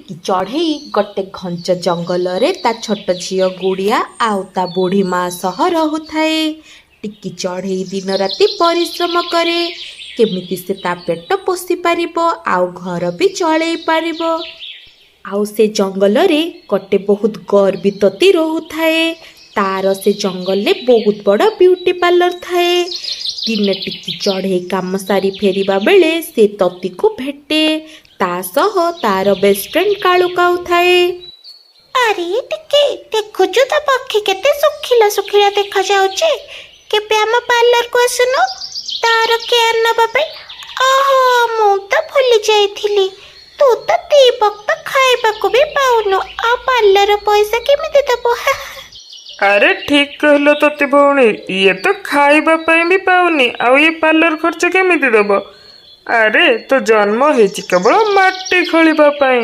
टिकी चढ़ई गोटे घंच जंगल रे ता छोट झील गुड़िया आउ ता बुढ़ी माँ सह रहुथाए। टिकी चढ़ई दिन राति परिश्रम करे केमिति से ता पेट पोषी पारिबो आउ घर भी चलई पारिबो। आउ से जंगल रे गोटे बहुत गर्वित ती रहुथाए। तार से जंगल में बहुत बड़ा ब्यूटी पार्लर थाए। दिन टिकी चढ़ई काम सारी फेरिबा बेले से तती को भेटे ता सह तार बेस्ट फ्रेंड कालू काऊ थाए। अरे टिके देखुछु तो पक्षी केते सुखिला सुखिला देखा जाउचे। केबे हम पार्लर को आसुनो तार केयर नबा पे। ओहो मु तो भूली जाइथिली तू तो दी वक्त खाइबा को भी पाउनु आ पार्लर पैसा केमिति देबो। अरे ठीक कहलो तोते भौणी, ये तो खाइबा ପାଇଁ भी पाउनी आउ ये पार्लर खर्च केमिति देबो। अरे तो जन्म हेछि केवल माटी खोलिबा ପାଇଁ।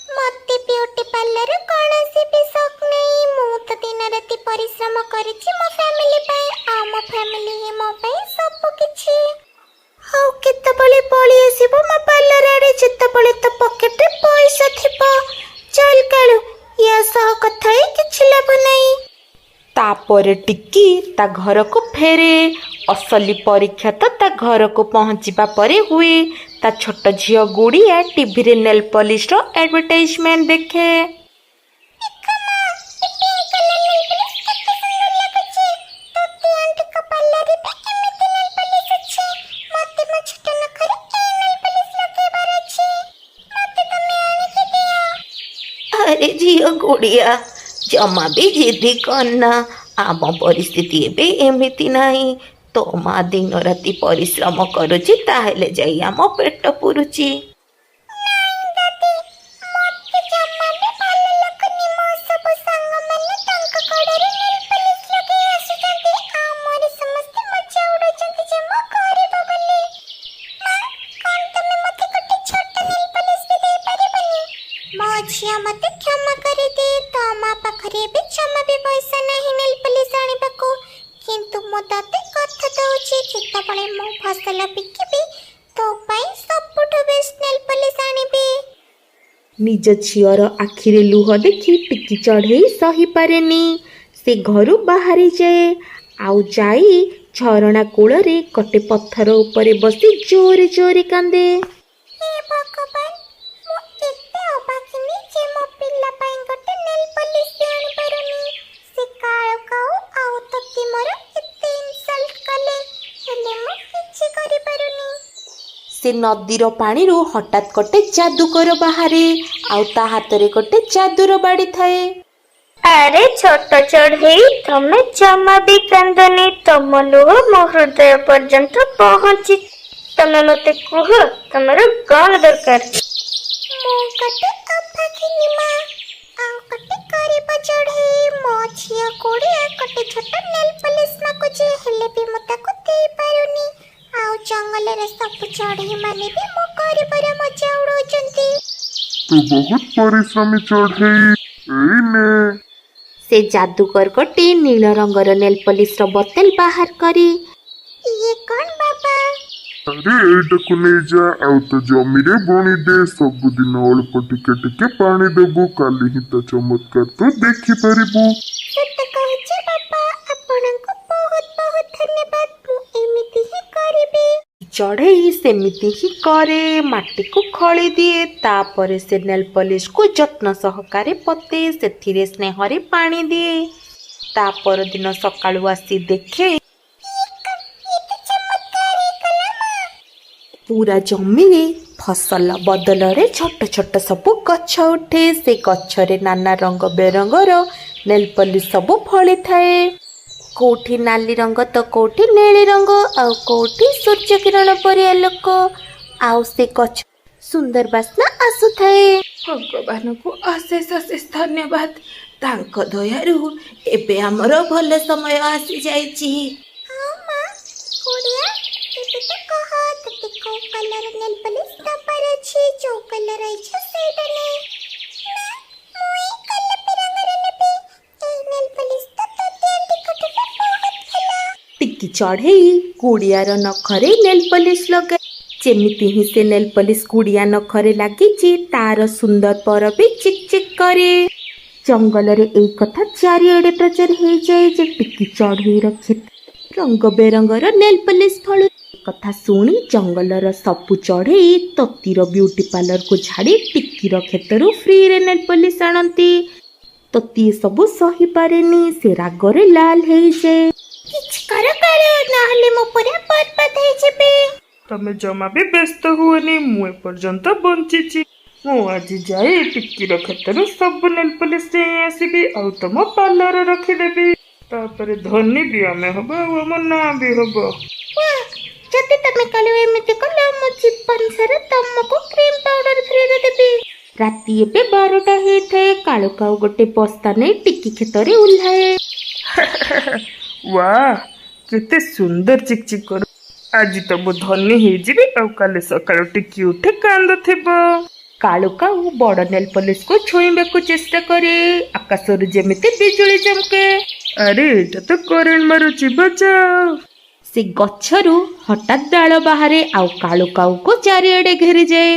मते ब्यूटी पार्लर कोनोसी भी शौक नहीं। मु तो दिन राति परिश्रम करिछि मो फैमिली पय आ मो फैमिली ही मो पय सब किछि। हाउ केते बळे पळी आसीबो मो पार्लर आडे जेते बळे तो पॉकेट रे पैसा थिबो। चल कालू या सह कथा ही किछि लाभ नहीं। तापर टिकी ता घर को फेरे। असली परीक्षा तो ता घर को पहुँचवा परे हुए। ता छोट झील गुड़िया टीवी रे नेल पॉलिश रो एडवर्टाइजमेंट देखे। अरे झील गुड़िया जमा भी जिद्दी करना। आम परिस्थिति एबे एमिति नाही। तो माँ दिन राति परिश्रम करुची ताहेले जाई आम पेट पुरुची। झिया मते क्षमा कर दे तो माँ पाखरे भी क्षमा भी पैसा नहीं नेल पॉलिश आनिबा को। किंतु मो ताते कथा दउची जेतेबेले मो फसल बिकिबी तो पई सबुठो बेस्ट नेल पॉलिश आनिबी। निज झीर आखिरे लुह देखी टिकी चढ़ई सही पारेनी। से घरु बाहरी जाए आउ जाई झरणा कूल रे गोटे पत्थर उपरे बसी जोरे जोरे कांदे। से नदीर पानी रो हठात गोटे जादूकर बाहरे आउ ता हाथ रे गोटे जादूर बाड़ी थाए। अरे छोट चढ़ई तमे जमा भी कांदनी तम लुह मो हृदय पर्यंत पहुंची। तमे मते कुह तमर कौन दरकार। मो कटे अभागिनी मा आउ कटे करिबा चढ़ई मो झिया कोड़िया कटे छोट नेल पॉलिश माको जे हेले भी मता को दे पारुनी। आउ जंगल रे सब चढ़ई माने भी मो करिबारे मजा उड़ौचंती। तो बहुत परिश्रमी चढ़ई एने। से जादूकर गोटे नील रंगर नेल पॉलिश रो बोतल बाहर करी। ये कौन बाबा। अरे एटा को ले जा आउ तो जमी रे बुणी दे। सब दिन अल्प टिके टिके पानी देबू काली ही तो चमत्कार तो देखि परिबू। सत कहछि बाबा आपनको बहुत बहुत धन्यवाद। मु एमिति ही करबी। चढ़ई सेमिति ही करे माटी को खड़ी दिए। तापरे से नेल पॉलिश को जत्न सहकारे पते सेथिरे स्नेहरे पानी दिए। तापर दिन सकाळु आसी देखे पूरा जमी रे फसल बदल रे छोट छोट सब गछ उठे। से गछ रे नाना रंग बेरंगर नेल पॉलिश सब फली थाए। कोठी नाली रंग तो कोठी नीली रंग आउ कोठी सूर्य किरण परि आलोक आउ से गछ सुंदर बास्ना आसु थाए। भगवान को अशेष अशेष धन्यवाद। तांको दयारु एबे हमरो भले समय आसी जाईची। हां मां कोड़िया एबे तो कह तते को कलर नेल पॉलिश दबार अछि जो कलर अछि सेटा ने मुई कलर पिरंगर नेबे ए नेल पॉलिश तो तते टिकट बहुत खला। टिकी चढ़ई गुड़ियार नखरे नेल पॉलिश लगे। ଯେମିତି ହିଁ ସେ ନେଲ୍ ପଲିସ୍ ଗୁଡିଆ ନଖରେ ଲାଗିଛି ତାର ସୁନ୍ଦର ପର ବି ଚିକ୍ ଚିକ୍ କରେ। ଜଙ୍ଗଲରେ ଏଇ କଥା ଚାରିଆଡେ ପ୍ରଚାର ହେଇଯାଏ ଯେ ଟିକି ଚଢ଼େଇର କ୍ଷେତ ରଙ୍ଗ ବେରଙ୍ଗର ନେଲ୍ ପଲିସ୍ ଫଳୁ। କଥା ଶୁଣି ଜଙ୍ଗଲର ସବୁ ଚଢ଼େଇ ତତିର ବ୍ୟୁଟି ପାର୍ଲରକୁ ଛାଡ଼ି ଟିକିର କ୍ଷେତରୁ ଫ୍ରିରେ ନେଲ୍ ପଲିସ୍ ଆଣନ୍ତି। ତତି ସବୁ ସହିପାରେନି, ସେ ରାଗରେ ଲାଲ ହେଇଯାଏ। କିଛି କର ନହେଲେ ମୁଁ ପୁରା ବର୍ବାଦ ହେଇଯିବି। ତମେ ଜମା ବି ବ୍ୟସ୍ତ ହୁଅନି, ମୁଁ ଏପର୍ଯ୍ୟନ୍ତ ବଞ୍ଚିଛି। ମୁଁ ଆଜି ଯାଇ ଟିକିର କ୍ଷେତରୁ ସବୁ ନେଲ୍ ପଲିସ୍ ନେଇ ଆସିବି ଆଉ ତମ ପାର୍ଲରରେ ରଖିଦେବି। ତାପରେ ଧନୀ ବି ଆମେ ହବ ଆଉ ଆମ ନାଁ ବି ହବ। ଯଦି ତମେ କାଲି ଏମିତି କଲ ମୋ ଜୀବନ ସାରା ତମକୁ କ୍ରିମ୍ ପାଉଡର ଫ୍ରିରେ ଦେବି। ରାତି ଏବେ 12ଟା ହେଇଥାଏ। କାଳୁ କାଉ ଗୋଟେ ବସ୍ତା ନେଇ ଟିକି କ୍ଷେତରେ ଓହ୍ଲାଏ। ୱାଆ, କେତେ ସୁନ୍ଦର ଚିକ୍ ଚିକ୍ କରୁ। ଆଜି ତ ମୁଁ ଧନୀ ହେଇଯିବି ଆଉ କାଲି ସକାଳୁ ଟିକି ଉଠେ କାନ୍ଦୁଥିବ। କାଳୁ କାଉ ବଡ଼ ନେଲ୍ ପଲିସ୍କୁ ଛୁଇଁବାକୁ ଚେଷ୍ଟା କରେ। ଆକାଶରୁ ଯେମିତି ବିଜୁଳି ଚମକେ। ଆରେ ଏଇଟା ତ କରେଣ୍ଟ ମାରୁଛି, ବଚାଅ। ସେ ଗଛରୁ ହଠାତ୍ ଡାଳ ବାହାରେ ଆଉ କାଳୁ କାଉକୁ ଚାରିଆଡେ ଘେରିଯାଏ।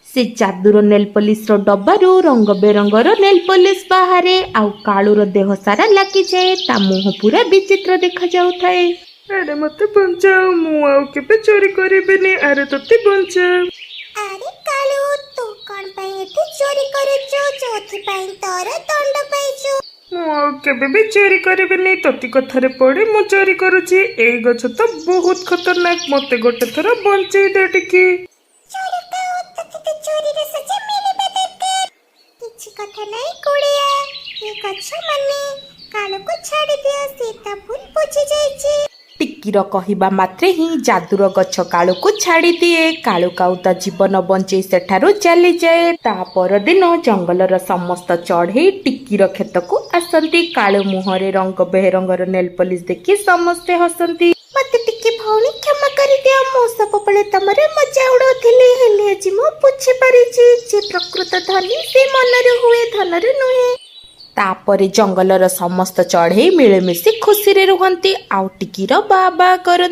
ସେ ଯାଦୁର ନେଲ୍ ପଲିସ୍ର ଡବାରୁ ରଙ୍ଗ ବେରଙ୍ଗର ନେଲ୍ ପଲିସ୍ ବାହାରେ ଆଉ କାଳୁର ଦେହ ସାରା ଲାଗିଯାଏ। ତା ମୁହଁ ପୁରା ବିଚିତ୍ର ଦେଖାଯାଉଥାଏ। ଆରେ ମତେ ବଞ୍ଚାଅ, ମୁଁ ଆଉ କେବେ ଚୋରି କରିବିନି। ଆରେ ତତେ ବଞ୍ଚାଅ। ଆରେ କାଳୁ, ତୁ କଣ ପାଇଁ ଏଠି ଚୋରି କରୁଛୁ? ଯୋଉଥିପାଇଁ ତୋର ଦଣ୍ଡ ପାଇଛୁ। ମୁଁ ଆଉ କେବେ ବି ଚୋରି କରିବିନି। ତତି କଥାରେ ପଡି ମୁଁ ଚୋରି କରୁଛି। ଏଇ ଗଛ ତ ବହୁତ ଖତରନାକ, ମତେ ଗୋଟେ ଥର ବଞ୍ଚେଇ ଦେ ଟିକେ। ତତେ ଚୋରିର ସଜା ମିଳିବା ଦରକାର। କିଛି କଥା ନାହିଁ କୁଳିଆ, ଏ ଗଛ ମାନେ କାଳୁକୁ ଛାଡ଼ି ଦିଅ, ସେ ତା ଭୁଲ ବୁଝି ଯାଇଛି। ଟିକିର କହିବା ମାତ୍ରେ ହିଁ ଯାଦୁର ଗଛ କାଳୁକୁ ଛାଡ଼ିଦିଏ। କାଳୁ କାଉ ତା ଜୀବନ ବଞ୍ଚେଇ ସେଠାରୁ ଚାଲିଯାଏ। ତା ପରଦିନ ଜଙ୍ଗଲର ସମସ୍ତ ଚଢ଼େଇ ଟିକିର କ୍ଷେତକୁ ଆସନ୍ତି। କାଳୁ ମୁହଁରେ ରଙ୍ଗ ବେରଙ୍ଗର ନେଲ୍ ପଲିସ୍ ଦେଖି ସମସ୍ତେ ହସନ୍ତି। ମତେ ଟିକେ ଭଉଣୀ କ୍ଷମା କରିଦିଅ, ମୁଁ ସବୁବେଳେ ତମର ମଜା ଉଡଉଥିଲି। ହେଲେ ଆଜି ମୁଁ ବୁଝିପାରିଛି ଯେ ପ୍ରକୃତ ଧନୀ ସେ ମନରେ ହୁଏ, ଧନରେ ନୁହେଁ। ତାପରେ ଜଙ୍ଗଲର ସମସ୍ତ ଚଢ଼େଇ ମିଳିମିଶି ଖୁସିରେ ରୁହନ୍ତି ଆଉ ଟିକିର ବା ବା କରନ୍ତି।